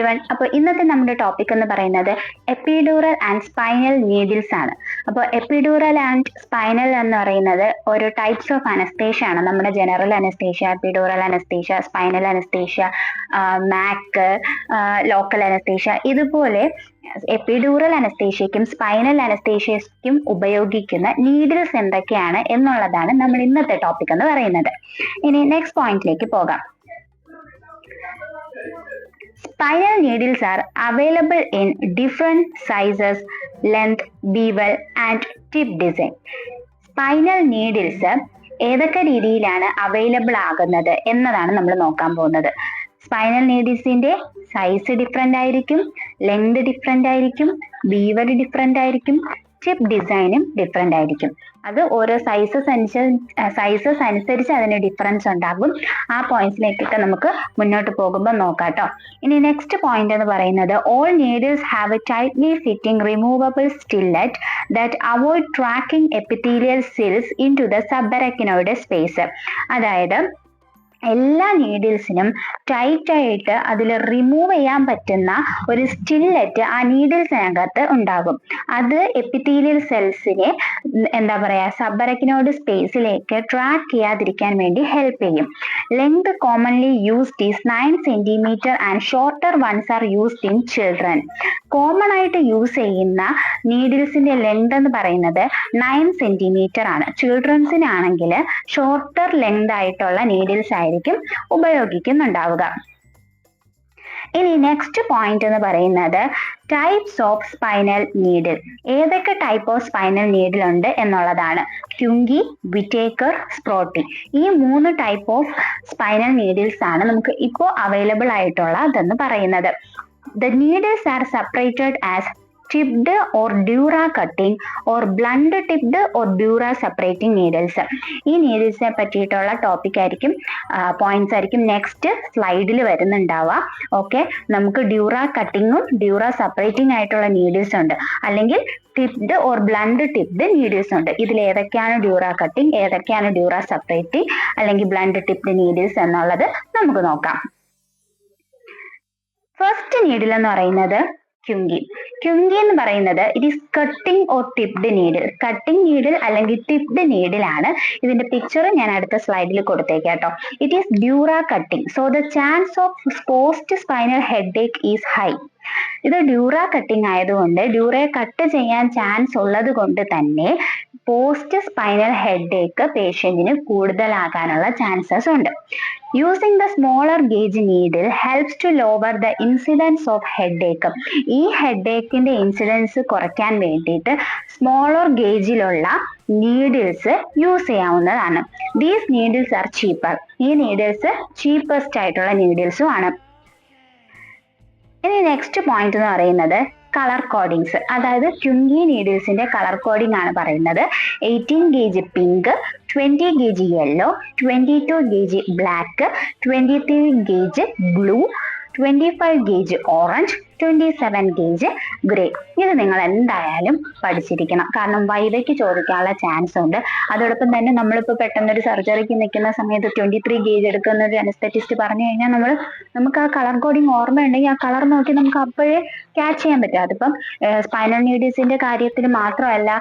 Everyone. അപ്പോൾ ഇന്നത്തെ നമ്മുടെ ടോപ്പിക് എന്ന് പറയുന്നത് എപ്പിഡ്യൂറൽ ആൻഡ് സ്പൈനൽ നീഡിൽസ് ആണ്. അപ്പോൾ എപ്പിഡ്യൂറൽ ആൻഡ് സ്പൈനൽ എന്ന് പറയുന്നത് ഒരു ടൈപ്സ് ഓഫ് അനസ്തേഷ്യ ആണ്. നമ്മുടെ general anaesthesia, epidural anaesthesia, spinal anaesthesia, Mac, local anaesthesia. ഇതുപോലെ എപ്പിഡ്യൂറൽ അനസ്തേഷ്യക്കും സ്പൈനൽ അനസ്തേഷ്യക്കും ഉപയോഗിക്കുന്ന നീഡിൽസ് എന്തൊക്കെയാണ് എന്നുള്ളതാണ് നമ്മൾ ഇന്നത്തെ ടോപ്പിക് എന്ന് പറയുന്നത്. ഇനി നെക്സ്റ്റ് പോയിന്റിലേക്ക് പോകാം. Spinal needles are available in different sizes, length, bevel and tip design. Spinal needles ഏതൊക്കെ രീതിയിലാണ് അവൈലബിൾ ആകുന്നത് എന്നതാണ് നമ്മൾ നോക്കാൻ പോകുന്നത്. സ്പൈനൽ നീഡിൽസിന്റെ സൈസ് ഡിഫറെന്റ് ആയിരിക്കും, ലെങ്ത് ഡിഫറെന്റ് ആയിരിക്കും, ബീവൽ ഡിഫറെന്റ് ആയിരിക്കും, ടിപ്പ് ഡിസൈനും ഡിഫറെന്റ് ആയിരിക്കും. അത് ഓരോ സൈസസ് അനുസരിച്ച് അതിന് ഡിഫറൻസ് ഉണ്ടാകും. ആ പോയിന്റ്സിലേക്കൊക്കെ നമുക്ക് മുന്നോട്ട് പോകുമ്പോൾ നോക്കാം കേട്ടോ. ഇനി നെക്സ്റ്റ് പോയിന്റ് എന്ന് പറയുന്നത് all needles have a tightly fitting removable stylet that avoid tracking epithelial cells into the subarachnoid space. അതായത് എല്ലാ നീഡിൽസിനും ടൈറ്റ് ആയിട്ട് അതിൽ റിമൂവ് ചെയ്യാൻ പറ്റുന്ന ഒരു സ്റ്റില്ലറ്റ് ആ നീഡിൽസിനകത്ത് ഉണ്ടാകും. അത് എപ്പിത്തീലിയൽ സെൽസിനെ സബറക്കിനോയിഡ് സ്പേസിലേക്ക് ട്രാക്ക് ചെയ്യാതിരിക്കാൻ വേണ്ടി ഹെൽപ്പ് ചെയ്യും. Length commonly used is 9 cm and shorter ones are used in children. Common ആയിട്ട് യൂസ് ചെയ്യുന്ന നീഡിൽസിന്റെ ലെങ്ത് എന്ന് പറയുന്നത് 9 cm ആണ്. ചിൽഡ്രൻസിനാണെങ്കിൽ ഷോർട്ടർ ലെങ്ത് ആയിട്ടുള്ള നീഡിൽസ് ആയിരിക്കും ഉപയോഗിക്കുന്നുണ്ടാവുക. ഇനി നെക്സ്റ്റ് പോയിന്റ് എന്ന് പറയുന്നത് ടൈപ്സ് ഓഫ് സ്പൈനൽ നീഡിൽ. ഏതൊക്കെ ടൈപ്പ് ഓഫ് സ്പൈനൽ നീഡിൽ ഉണ്ട് എന്നുള്ളതാണ്. ക്യുങ്കി, വിറ്റേക്കർ, സ്പ്രോട്ടി. ഈ 3 ടൈപ്പ് ഓഫ് സ്പൈനൽ നീഡിൽസ് ആണ് നമുക്ക് ഇപ്പോൾ അവൈലബിൾ ആയിട്ടുള്ള അതെന്ന് പറയുന്നത്. The needles are separated as tipped or dura cutting or blunt tipped or dura separating needles. ഈ നീഡിൽസിനെ പറ്റിയിട്ടുള്ള ടോപ്പിക് ആയിരിക്കും, പോയിന്റ്സ് ആയിരിക്കും നെക്സ്റ്റ് സ്ലൈഡിൽ വരുന്നുണ്ടാവുക. ഓക്കെ, നമുക്ക് ഡ്യൂറ കട്ടിങ്ങും ഡ്യൂറ സെപ്പറേറ്റിംഗ് ആയിട്ടുള്ള നീഡിൽസ് ഉണ്ട്, അല്ലെങ്കിൽ tipped or blunt tipped needles ഉണ്ട്. ഇതിൽ ഏതൊക്കെയാണ് ഡ്യൂറ കട്ടിങ്, ഏതൊക്കെയാണ് ഡ്യൂറ സെപ്പറേറ്റിംഗ് അല്ലെങ്കിൽ ബ്ലണ്ട് ടിപ്ഡ് നീഡിൽസ് എന്നുള്ളത് നമുക്ക് നോക്കാം. ഫസ്റ്റ് നീഡിൽ എന്ന് പറയുന്നത് ക്യുങ്കി. ക്യുങ്കി എന്ന് പറയുന്നത് it is cutting or tipped needle. Cutting needle അല്ലെങ്കിൽ ടിപ്ഡ് നീഡിൽ ആണ്. ഇതിന്റെ പിക്ചർ ഞാൻ അടുത്ത സ്ലൈഡിൽ കൊടുത്തേക്കാം കേട്ടോ. It is dura cutting, so the chance of post spinal headache is high. ഇത് ഡ്യൂറ കട്ടിംഗ് ആയതുകൊണ്ട്, ഡ്യൂറയെ കട്ട് ചെയ്യാൻ ചാൻസ് ഉള്ളത് കൊണ്ട് തന്നെ പോസ്റ്റ് സ്പൈനൽ ഹെഡേക്ക് പേഷ്യന്റിന് കൂടുതലാകാനുള്ള ചാൻസസ് ഉണ്ട്. Using the smaller gauge needle helps to lower the incidence of headache. ഈ ഹെഡേക്കിന്റെ incidence കുറയ്ക്കാൻ വേണ്ടിയിട്ട് സ്മോളർ ഗേജിലുള്ള നീഡിൽസ് യൂസ് ചെയ്യാവുന്നതാണ്. These needles are cheaper. ഈ നീഡിൽസ് ചീപ്പസ്റ്റ് ആയിട്ടുള്ള നീഡിൽസും ആണ്. ഇനി നെക്സ്റ്റ് പോയിന്റ് എന്ന് പറയുന്നത് കളർ കോഡിങ്സ്. അതായത് ക്യുങ്കി നീഡിൽസിന്റെ കളർ കോഡിംഗ് ആണ് പറയുന്നത്. 18 gauge pink, 20 gauge yellow, 22 gauge black, 23 gauge blue, 25 gauge orange, 27 gauge grey. ഇത് നിങ്ങൾ എന്തായാലും പഠിച്ചിരിക്കണം, കാരണം വൈവയ്ക്ക് ചോദിക്കാനുള്ള ചാൻസ് ഉണ്ട്. അതോടൊപ്പം തന്നെ നമ്മളിപ്പോൾ പെട്ടെന്നൊരു സർജറിക്ക് നിൽക്കുന്ന സമയത്ത് 23 ഗേജ് എടുക്കുന്ന ഒരു അനസ്തെറ്റിസ്റ്റ് പറഞ്ഞു കഴിഞ്ഞാൽ നമുക്ക് ആ കളർ കോഡിങ് ഓർമ്മ ഉണ്ടെങ്കിൽ ആ കളർ നോക്കി നമുക്ക് അപ്പോഴേ ക്യാച്ച് ചെയ്യാൻ പറ്റും. അതിപ്പം സ്പൈനൽ നീഡിൽസിന്റെ കാര്യത്തിൽ മാത്രമല്ല,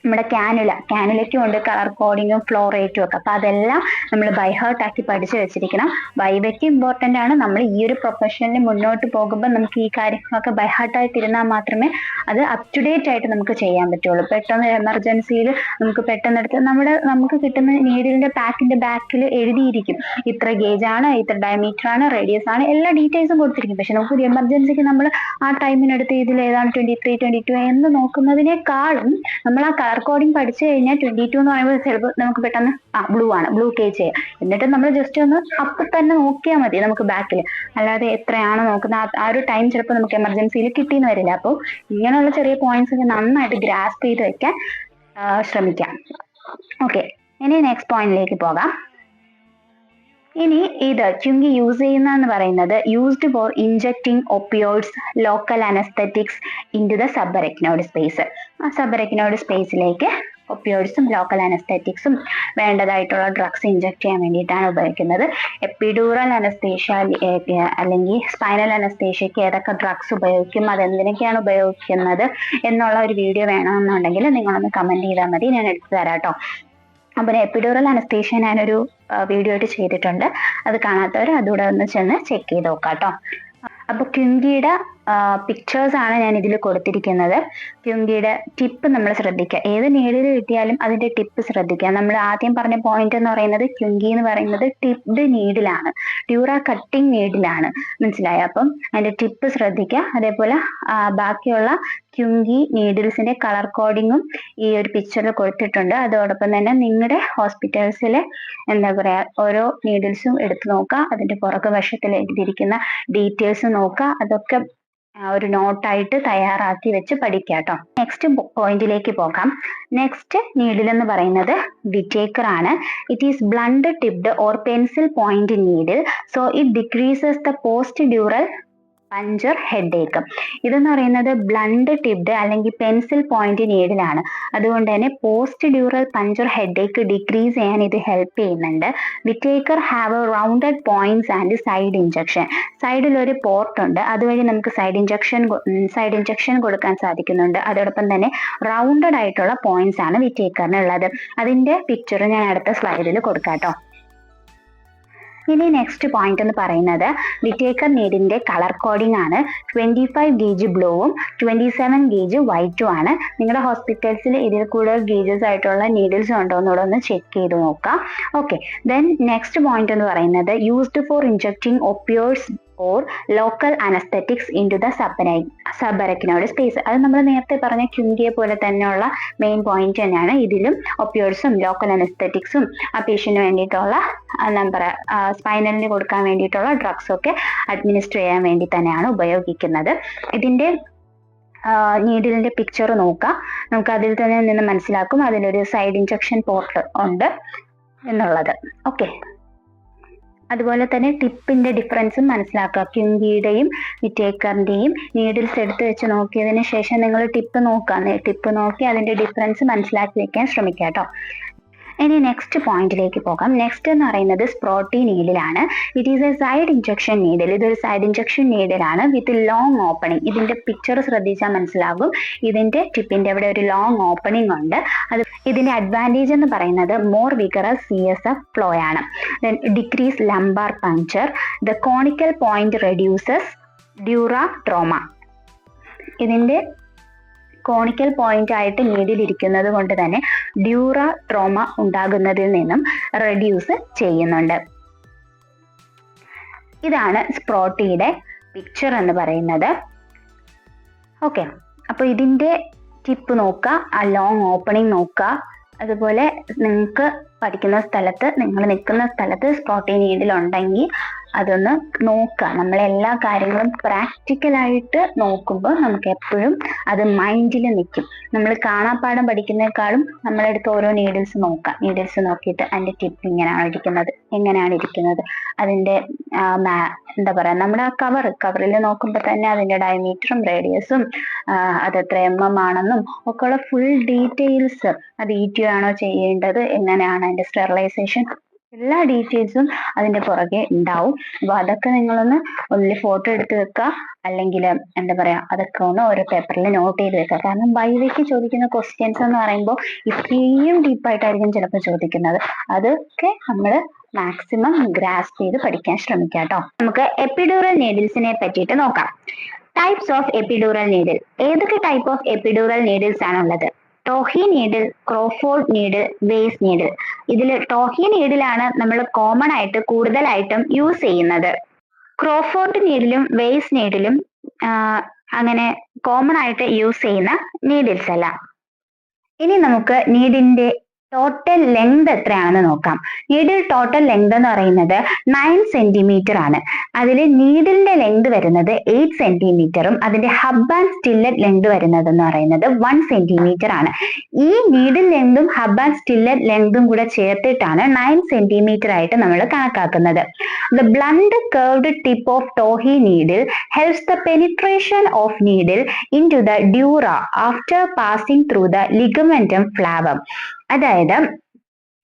നമ്മുടെ കാനുലയ്ക്കും ഉണ്ട് കളർ കോഡിങ്ങും ഫ്ലോ റേറ്റും ഒക്കെ. അപ്പൊ അതെല്ലാം നമ്മൾ ബൈഹേർട്ട് ആക്കി പഠിച്ചു വെച്ചിരിക്കണം. വൈവയ്ക്ക് ഇമ്പോർട്ടന്റ് ആണ്. നമ്മൾ ഈ ഒരു പ്രൊഫഷനിൽ മുന്നോട്ട് പോകുമ്പോൾ നമുക്ക് ഈ കാര്യങ്ങളൊക്കെ ബൈഹേർട്ട് ആയിട്ടിരുന്നാൽ മാത്രമേ അത് അപ് ടു ഡേറ്റ് ആയിട്ട് നമുക്ക് ചെയ്യാൻ പറ്റുള്ളൂ. പെട്ടെന്ന് എമർജൻസിയിൽ നമുക്ക് പെട്ടെന്നെടുത്ത് നമുക്ക് കിട്ടുന്ന നീഡിലിന്റെ പാക്കിന്റെ ബാക്കിൽ എഴുതിയിരിക്കും ഇത്ര ഗേജ് ആണ്, ഇത്ര ഡയമീറ്റർ ആണ്, റേഡിയസ് ആണ്, എല്ലാ ഡീറ്റെയിൽസും കൊടുത്തിരിക്കും. പക്ഷെ നമുക്ക് ഒരു എമർജൻസിക്ക് നമ്മൾ ആ ടൈമിനെടുത്ത് ഇതിൽ ഏതാണ് 23, 22 എന്ന് നോക്കുന്നതിനേക്കാളും നമ്മൾ ആ കളർ കോഡിങ് പഠിച്ചു കഴിഞ്ഞാൽ 22 എന്ന് പറയുമ്പോൾ ചിലപ്പോൾ നമുക്ക് പെട്ടെന്ന് ബ്ലൂ ആണ്, ബ്ലൂ കേജ് ചെയ്യാം. എന്നിട്ട് നമ്മൾ ജസ്റ്റ് ഒന്ന് അപ്പൊ തന്നെ നോക്കിയാൽ മതി നമുക്ക് ബാക്കിൽ. അല്ലാതെ എത്രയാണ് നോക്കുന്നത് ആ ഒരു ടൈം ചിലപ്പോൾ നമുക്ക് എമർജൻസിയിൽ കിട്ടിയെന്ന് വരില്ല. അപ്പോൾ ഇങ്ങനെയുള്ള ചെറിയ പോയിന്റ്സ് ഒക്കെ നന്നായിട്ട് ഗ്രാസ്പ് ചെയ്ത് വെക്കാൻ ശ്രമിക്കാം. ഓക്കെ, ഇനി നെക്സ്റ്റ് പോയിന്റിലേക്ക് പോകാം. ഇനി ഇത് ക്യുങ്കി യൂസ് ചെയ്യുന്നതെന്ന് പറയുന്നത് used for injecting opioids, local anaesthetics into the subarachnoid space. ആ സബറക്കിനോയിഡ് സ്പേസിലേക്ക് ഒപ്പിയോയിഡ്സും ലോക്കൽ അനസ്തെറ്റിക്സും വേണ്ടതായിട്ടുള്ള ഡ്രഗ്സ് ഇഞ്ചെക്ട് ചെയ്യാൻ വേണ്ടിയിട്ടാണ് ഉപയോഗിക്കുന്നത്. എപ്പിഡ്യൂറൽ അനസ്തേഷ്യ അല്ലെങ്കിൽ സ്പൈനൽ അനസ്തേഷ്യക്ക് ഏതൊക്കെ ഡ്രഗ്സ് ഉപയോഗിക്കും, അതെന്തിനൊക്കെയാണ് ഉപയോഗിക്കുന്നത് എന്നുള്ള ഒരു വീഡിയോ വേണമെന്നുണ്ടെങ്കിൽ നിങ്ങളൊന്ന് കമന്റ് ചെയ്താൽ മതി, ഞാൻ എടുത്തു തരാം കേട്ടോ. അപ്പോൾ എപ്പിഡ്യൂറൽ അനസ്തേഷ്യ ഞാനൊരു വീഡിയോ ആയിട്ട് ചെയ്തിട്ടുണ്ട്, അത് കാണാത്തവർ അതുകൂടെ ഒന്ന് ചെന്ന് ചെക്ക് ചെയ്ത് നോക്കാം കേട്ടോ. അപ്പോൾ ക്യുങ്കിയുടെ പിക്ചേഴ്സ് ആണ് ഞാൻ ഇതിൽ കൊടുത്തിരിക്കുന്നത്. ക്യുങ്കിയുടെ ടിപ്പ് നമ്മൾ ശ്രദ്ധിക്കുക, ഏത് നീഡിൽ കിട്ടിയാലും അതിന്റെ ടിപ്പ് ശ്രദ്ധിക്കുക. നമ്മൾ ആദ്യം പറഞ്ഞ പോയിന്റ് എന്ന് പറയുന്നത് ക്യുങ്കി എന്ന് പറയുന്നത് ടിപ്ഡ് നീഡിലാണ്, ഡ്യൂറ കട്ടിങ് നീഡിലാണ്, മനസ്സിലായോ? അപ്പം അതിന്റെ ടിപ്പ് ശ്രദ്ധിക്കുക. അതേപോലെ ബാക്കിയുള്ള ക്യുങ്കി നീഡിൽസിന്റെ കളർ കോഡിങ്ങും ഈ ഒരു പിക്ചറിൽ കൊടുത്തിട്ടുണ്ട്. അതോടൊപ്പം തന്നെ നിങ്ങളുടെ ഹോസ്പിറ്റൽസിലെ എന്താ പറയാ ഓരോ നീഡിൽസും എടുത്തു നോക്കുക, അതിന്റെ പുറകു വശത്തിൽ എഴുതിയിരിക്കുന്ന ഡീറ്റെയിൽസ് നോക്കുക, അതൊക്കെ ഒരു നോട്ടായിട്ട് തയ്യാറാക്കി വെച്ച് പഠിക്കുക കേട്ടോ. നെക്സ്റ്റ് പോയിന്റിലേക്ക് പോകാം. നെക്സ്റ്റ് നീഡിൽ എന്ന് പറയുന്നത് വിറ്റേക്കർ ആണ്. It is blunt tipped or pencil point needle, so it decreases the post dural puncture headache. ഇതെന്ന് പറയുന്നത് ബ്ലണ്ട് ടിപ്ഡ് അല്ലെങ്കിൽ പെൻസിൽ പോയിന്റ് നീഡിലാണ്. അതുകൊണ്ട് തന്നെ post dural puncture headache decrease ചെയ്യാൻ ഇത് ഹെൽപ്പ് ചെയ്യുന്നുണ്ട്. Whittaker have A rounded points and side injection. സൈഡിൽ ഒരു പോർട്ട് ഉണ്ട്, അതുവഴി നമുക്ക് സൈഡ് ഇഞ്ചക്ഷൻ കൊടുക്കാൻ സാധിക്കുന്നുണ്ട്. അതോടൊപ്പം തന്നെ റൗണ്ടഡ് ആയിട്ടുള്ള പോയിന്റ്സ് ആണ് വിറ്റേക്കറിനുള്ളത്. അതിന്റെ പിക്ചർ ഞാൻ അടുത്ത സ്ലൈഡിൽ കൊടുക്കാം കേട്ടോ. ഇനി നെക്സ്റ്റ് പോയിന്റ് എന്ന് പറയുന്നത് വിറ്റേക്കർ നീഡിന്റെ കളർ കോഡിംഗ് ആണ്. 25 ഗേജ് ബ്ലൂവും 27 ഗേജ് വൈറ്റും ആണ്. നിങ്ങളുടെ ഹോസ്പിറ്റൽസിൽ ഇതിൽ കൂടുതൽ ഗേജസ് ആയിട്ടുള്ള നീഡിൽസ് ഉണ്ടോ എന്നൂടെ ഒന്ന് ചെക്ക് ചെയ്ത് നോക്കാം. ഓക്കെ, ദെൻ നെക്സ്റ്റ് പോയിന്റ് എന്ന് പറയുന്നത് used for injecting opioids or local anaesthetics into the subarachnoid space. അത് നമ്മൾ നേരത്തെ പറഞ്ഞ ക്യുങ്കിയെ പോലെ തന്നെയുള്ള മെയിൻ പോയിന്റ് തന്നെയാണ്. ഇതിലും ഒപ്പിയോയിഡ്സും ലോക്കൽ അനസ്തെറ്റിക്സും ആ പേഷ്യന്റിന് വേണ്ടിയിട്ടുള്ള സ്പൈനലിന് കൊടുക്കാൻ വേണ്ടിയിട്ടുള്ള ഡ്രഗ്സ് ഒക്കെ അഡ്മിനിസ്റ്റർ ചെയ്യാൻ വേണ്ടി തന്നെയാണ് ഉപയോഗിക്കുന്നത്. ഇതിന്റെ നീഡിലിന്റെ പിക്ചർ നോക്കാം, നമുക്ക് അതിൽ തന്നെ നിന്ന് മനസ്സിലാക്കും അതിലൊരു സൈഡ് ഇഞ്ചക്ഷൻ പോർട്ട് ഉണ്ട് എന്നുള്ളത്. ഓക്കെ, അതുപോലെ തന്നെ ടിപ്പിന്റെ ഡിഫറൻസും മനസ്സിലാക്കുക. ക്യുങ്കിയുടെയും വിറ്റേക്കറിന്റെയും നീഡിൽസ് എടുത്ത് വെച്ച് നോക്കിയതിന് ശേഷം നിങ്ങൾ ടിപ്പ് നോക്കി അതിന്റെ ഡിഫറൻസ് മനസ്സിലാക്കി വെക്കാൻ ശ്രമിക്കുക കേട്ടോ. ഇനി നെക്സ്റ്റ് പോയിന്റിലേക്ക് പോകാം. നെക്സ്റ്റ് എന്ന് പറയുന്നത് സ്പ്രോട്ടി നീഡിലാണ്. It is a side injection needle. ഇതൊരു സൈഡ് ഇഞ്ചക്ഷൻ നീഡിലാണ് വിത്ത് ലോങ് ഓപ്പണിംഗ്. ഇതിന്റെ പിക്ചർ ശ്രദ്ധിച്ചാൽ മനസ്സിലാകും. ഇതിന്റെ ടിപ്പിന്റെ അവിടെ ഒരു ലോങ് ഓപ്പണിംഗ് ഉണ്ട്. അത് ഇതിന്റെ അഡ്വാൻറ്റേജ് എന്ന് പറയുന്നത് മോർ വിഗറസ് CSF ഫ്ലോ ആണ്. Then decrease lumbar puncture. The conical point reduces dura trauma. ഇതിന്റെ കോണിക്കൽ പോയിന്റ് ആയിട്ട് നീഡിൽ ഇരിക്കുന്നത് കൊണ്ട് തന്നെ ഡ്യൂറ ട്രോമ ഉണ്ടാകുന്നതിൽ നിന്നും റെഡ്യൂസ് ചെയ്യുന്നുണ്ട്. ഇതാണ് സ്പ്രോട്ടിയുടെ പിക്ചർ എന്ന് പറയുന്നത്. ഓക്കെ, അപ്പൊ ഇതിന്റെ ടിപ്പ് നോക്കുക, ആ ലോങ് ഓപ്പണിംഗ് നോക്കുക. അതുപോലെ നിങ്ങൾക്ക് പഠിക്കുന്ന സ്ഥലത്ത്, നിങ്ങൾ നിൽക്കുന്ന സ്ഥലത്ത് സ്പ്രോട്ടി നീഡിൽ ഉണ്ടെങ്കിൽ അതൊന്ന് നോക്കുക. നമ്മളെല്ലാ കാര്യങ്ങളും പ്രാക്ടിക്കലായിട്ട് നോക്കുമ്പോൾ നമുക്ക് എപ്പോഴും അത് മൈൻഡിൽ നിൽക്കും. നമ്മൾ കാണാപ്പാഠം പഠിക്കുന്നതിനേക്കാളും നമ്മളെടുത്ത് ഓരോ നീഡിൽസ് നോക്കാം. നീഡിൽസ് നോക്കിയിട്ട് അതിൻ്റെ ടിപ്പ് എങ്ങനെയാണ് ഇരിക്കുന്നത്, അതിൻ്റെ എന്താ പറയുക, നമ്മുടെ ആ കവറിൽ നോക്കുമ്പോൾ തന്നെ അതിൻ്റെ ഡയമീറ്ററും റേഡിയസും അതെത്ര mm ആണെന്നും ഒക്കെയുള്ള ഫുൾ ഡീറ്റെയിൽസ്, അത് ETO ആണോ ചെയ്യേണ്ടത്, എങ്ങനെയാണ് അതിൻ്റെ സ്റ്റെറിലൈസേഷൻ, എല്ലാ ഡീറ്റെയിൽസും അതിന്റെ പുറകെ ഉണ്ടാവും. അപ്പൊ അതൊക്കെ നിങ്ങളൊന്ന് ഒന്നിൽ ഫോട്ടോ എടുത്ത് വെക്കുക, അല്ലെങ്കിൽ എന്താ പറയാ അതൊക്കെ ഒന്ന് ഓരോ പേപ്പറിൽ നോട്ട് ചെയ്ത് വെക്കുക. കാരണം ബൈവയ്ക്ക് ചോദിക്കുന്ന ക്വസ്റ്റ്യൻസ് എന്ന് പറയുമ്പോൾ ഇത്രയും ഡീപ്പായിട്ടായിരിക്കും ചിലപ്പോൾ ചോദിക്കുന്നത്. അതൊക്കെ നമ്മൾ മാക്സിമം ഗ്രാസ്പ് ചെയ്ത് പഠിക്കാൻ ശ്രമിക്കാം കേട്ടോ. നമുക്ക് എപ്പിഡ്യൂറൽ നീഡിൽസിനെ പറ്റിയിട്ട് നോക്കാം. Types of epidural needle. ഏതൊക്കെ ടൈപ്പ് ഓഫ് എപ്പിഡ്യൂറൽ നീഡിൽസ് ആണുള്ളത്? Tuohy needle, Crawford needle, Weiss needle. ഇതിൽ ടോഹി നീഡിലാണ് നമ്മൾ കോമൺ ആയിട്ട് കൂടുതലായിട്ടും യൂസ് ചെയ്യുന്നത്. ക്രോഫോർഡ് നീഡിലും വേസ് നീഡിലും അങ്ങനെ കോമൺ ആയിട്ട് യൂസ് ചെയ്യുന്ന നീഡിൽസ് അല്ല. ഇനി നമുക്ക് നീഡിന്റെ ടോട്ടൽ ലെങ്ത് എത്രയാണെന്ന് നോക്കാം. നീഡിൽ ടോട്ടൽ ലെങ്ത് എന്ന് പറയുന്നത് 9 സെന്റിമീറ്റർ ആണ്. അതിൽ നീഡിലിന്റെ ലെങ്ത് വരുന്നത് 8 സെന്റിമീറ്ററും അതിന്റെ ഹബ് ആൻഡ് സ്റ്റില്ലറ്റ് ലെങ്ത് വരുന്നത് എന്ന് പറയുന്നത് 1 സെന്റിമീറ്റർ ആണ്. ഈ നീഡിൽ ലെങ്തും ഹബ് ആൻഡ് സ്റ്റില്ലറ്റ് ലെങ്തും കൂടെ ചേർത്തിട്ടാണ് 9 സെന്റിമീറ്റർ ആയിട്ട് നമ്മൾ കണക്കാക്കുന്നത്. The blunt curved tip of Tuohy needle helps the penetration of needle into the dura after passing through the ligamentum flavum. അതായത്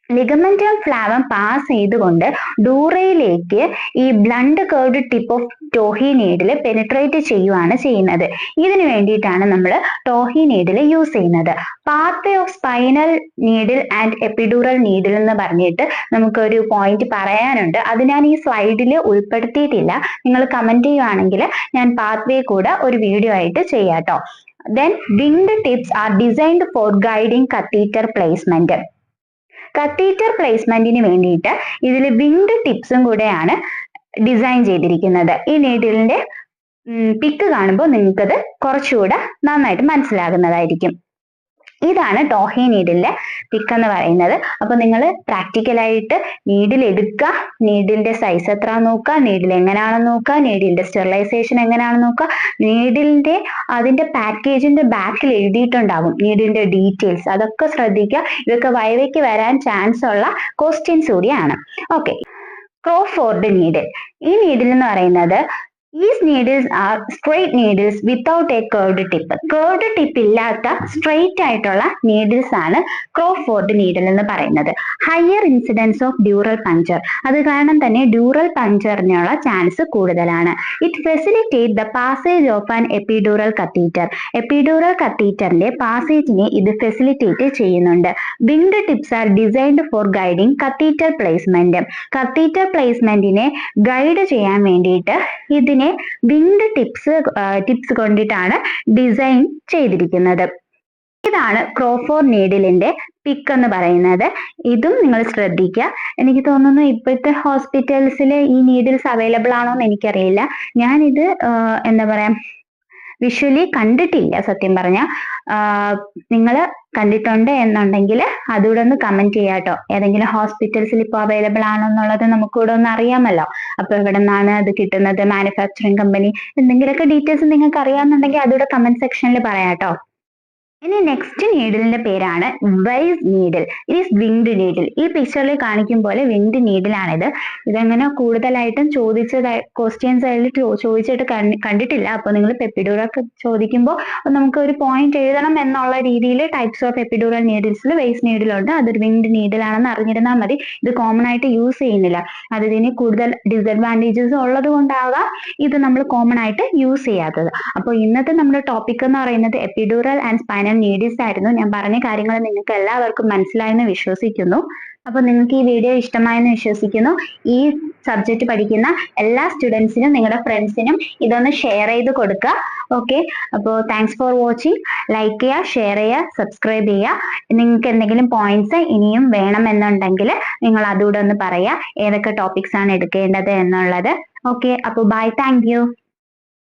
ലിഗമെന്റം ഫ്ലാവം പാസ് ചെയ്തുകൊണ്ട് ഡൂറയിലേക്ക് ഈ blunt curved tip of Tuohy needle penetrate ചെയ്യുവാണ് ചെയ്യുന്നത്. ഇതിനു വേണ്ടിയിട്ടാണ് നമ്മൾ Tuohy needle use ചെയ്യുന്നത്. Path of spinal needle and epidural needle എന്ന് പറഞ്ഞിട്ട് നമുക്കൊരു പോയിന്റ് പറയാനുണ്ട്. അത് ഞാൻ ഈ സ്ലൈഡിൽ ഉൾപ്പെടുത്തിയിട്ടില്ല. നിങ്ങൾ കമന്റ് ചെയ്യുവാണെങ്കിൽ ഞാൻ പാത്വേ കൂടെ ഒരു വീഡിയോ ആയിട്ട് ചെയ്യാട്ടോ. Then winged tips are designed for guiding catheter placement. Catheter പ്ലേസ്മെന്റിന് വേണ്ടിയിട്ട് ഇതിൽ വിങ്ഡ് ടിപ്സും കൂടെയാണ് ഡിസൈൻ ചെയ്തിരിക്കുന്നത്. ഈ നീഡിലിന്റെ പിക്ക് കാണുമ്പോൾ നിങ്ങൾക്കത് കുറച്ചുകൂടെ നന്നായിട്ട് മനസ്സിലാകുന്നതായിരിക്കും. ഇതാണ് ടോഹി നീഡിലിന്റെ പിക്ക് എന്ന് പറയുന്നത്. അപ്പൊ നിങ്ങൾ പ്രാക്ടിക്കലായിട്ട് നീഡിൽ എടുക്കുക, നീഡിലിന്റെ സൈസ് എത്ര നോക്കുക, നീഡിൽ എങ്ങനെയാണെന്ന് നോക്കുക, നീഡിലിന്റെ സ്റ്റെറിലൈസേഷൻ എങ്ങനെയാണെന്ന് നോക്കുക. നീഡിലിന്റെ അതിന്റെ പാക്കേജിന്റെ ബാക്കിൽ എഴുതിയിട്ടുണ്ടാകും നീഡിലിന്റെ ഡീറ്റെയിൽസ്, അതൊക്കെ ശ്രദ്ധിക്കുക. ഇതൊക്കെ വൈവയ്ക്ക് വരാൻ ചാൻസ് ഉള്ള ക്വസ്റ്റ്യൻസ് കൂടിയാണ്. Okay, Crawford needle. ഈ നീഡിൽ എന്ന് പറയുന്നത് These needles are straight needles without a curved tip. Curved tip ഇല്ലാത്ത സ്ട്രെയിറ്റ് ആയിട്ടുള്ള നീഡിൽസ് ആണ് ക്രോഫോർഡ് നീഡിൽ എന്ന് പറയുന്നത്. Higher incidence of dural puncture, അത് കാരണം തന്നെ ഡ്യൂറൽ പഞ്ചറിനുള്ള ചാൻസ് കൂടുതലാണ്. It facilitate the passage of an epidural catheter. Epidural കത്തീറ്ററിന്റെ പാസേജിനെ ഇത് ഫെസിലിറ്റേറ്റ് ചെയ്യുന്നുണ്ട്. Winged tips are designed for guiding catheter placement. Catheter പ്ലേസ്മെന്റിനെ ഗൈഡ് ചെയ്യാൻ വേണ്ടിയിട്ട് ഇതിനെ വിങ്ഡ് ടിപ്സ് കൊണ്ടിട്ടാണ് ഡിസൈൻ ചെയ്തിരിക്കുന്നത്. ഇതാണ് ക്രോഫോർഡ് നീഡിലിന്റെ പിക്ക് എന്ന് പറയുന്നത്. ഇതും നിങ്ങൾ ശ്രദ്ധിക്കുക. എനിക്ക് തോന്നുന്നു ഇപ്പോഴത്തെ ഹോസ്പിറ്റൽസിൽ ഈ നീഡിൽസ് അവൈലബിൾ ആണോ എന്ന് എനിക്കറിയില്ല. ഞാനിത് എന്താ പറയാ വിഷ്വലി കണ്ടിട്ടില്ല സത്യം പറഞ്ഞ. നിങ്ങൾ കണ്ടിട്ടുണ്ട് എന്നുണ്ടെങ്കിൽ അതുകൂടെ ഒന്ന് കമന്റ് ചെയ്യാട്ടോ. ഏതെങ്കിലും ഹോസ്പിറ്റൽസിൽ ഇപ്പോൾ അവൈലബിൾ ആണോ എന്നുള്ളത് നമുക്ക് കൂടെ ഒന്ന് അറിയാമല്ലോ. അപ്പൊ എവിടെ നിന്നാണ് അത് കിട്ടുന്നത്, മാനുഫാക്ചറിങ് കമ്പനി, എന്തെങ്കിലുമൊക്കെ ഡീറ്റെയിൽസ് നിങ്ങൾക്ക് അറിയാമെന്നുണ്ടെങ്കിൽ അതുകൂടെ കമന്റ് സെക്ഷനിൽ പറയാട്ടോ. ഇനി നെക്സ്റ്റ് നീഡിലിന്റെ പേരാണ് wise needle. It is winged needle. ഈ പിക്ചറിൽ കാണിക്കും പോലെ വിങ്ഡ് നീഡിലാണിത്. ഇതങ്ങനെ കൂടുതലായിട്ടും ക്വസ്റ്റ്യൻസ് അതിൽ ചോദിച്ചിട്ട് കണ്ടിട്ടില്ല. അപ്പൊ നിങ്ങൾ എപ്പിഡ്യൂറൽ ചോദിക്കുമ്പോൾ നമുക്ക് ഒരു പോയിന്റ് എഴുതണം എന്നുള്ള രീതിയിൽ ടൈപ്സ് ഓഫ് എപ്പിഡ്യൂറൽ നീഡിൽസിൽ വൈസ് നീഡിലുണ്ട്. അതൊരു വിങ്ഡ് നീഡിലാണെന്ന് അറിഞ്ഞിരുന്നാൽ മതി. ഇത് കോമൺ ആയിട്ട് യൂസ് ചെയ്യുന്നില്ല. അത് ഇതിന് കൂടുതൽ ഡിസഡ്വാൻറ്റേജസ് ഉള്ളത് കൊണ്ടാകാം ഇത് നമ്മൾ കോമൺ ആയിട്ട് യൂസ് ചെയ്യാത്തത്. അപ്പോൾ ഇന്നത്തെ നമ്മുടെ ടോപ്പിക് എന്ന് പറയുന്നത് എപ്പിഡ്യൂറൽ ആൻഡ് സ്പൈനൽ നീഡിൽസ് ആയിരുന്നു. ഞാൻ പറഞ്ഞ കാര്യങ്ങൾ നിങ്ങൾക്ക് എല്ലാവർക്കും മനസ്സിലായെന്ന് വിശ്വസിക്കുന്നു. അപ്പൊ നിങ്ങൾക്ക് ഈ വീഡിയോ ഇഷ്ടമായെന്ന് വിശ്വസിക്കുന്നു. ഈ സബ്ജക്ട് പഠിക്കുന്ന എല്ലാ സ്റ്റുഡൻസിനും നിങ്ങളുടെ ഫ്രണ്ട്സിനും ഇതൊന്ന് ഷെയർ ചെയ്ത് കൊടുക്കുക. ഓക്കെ, അപ്പോൾ താങ്ക്സ് ഫോർ വാച്ചിങ്. ലൈക്ക് ചെയ്യുക, ഷെയർ ചെയ്യുക, സബ്സ്ക്രൈബ് ചെയ്യുക. നിങ്ങൾക്ക് എന്തെങ്കിലും പോയിന്റ്സ് ഇനിയും വേണമെന്നുണ്ടെങ്കിൽ നിങ്ങൾ അതുകൂടെ ഒന്ന് പറയുക, ഏതൊക്കെ ടോപ്പിക്സ് ആണ് എടുക്കേണ്ടത് എന്നുള്ളത്. ഓക്കെ, അപ്പോൾ ബൈ, താങ്ക് യു.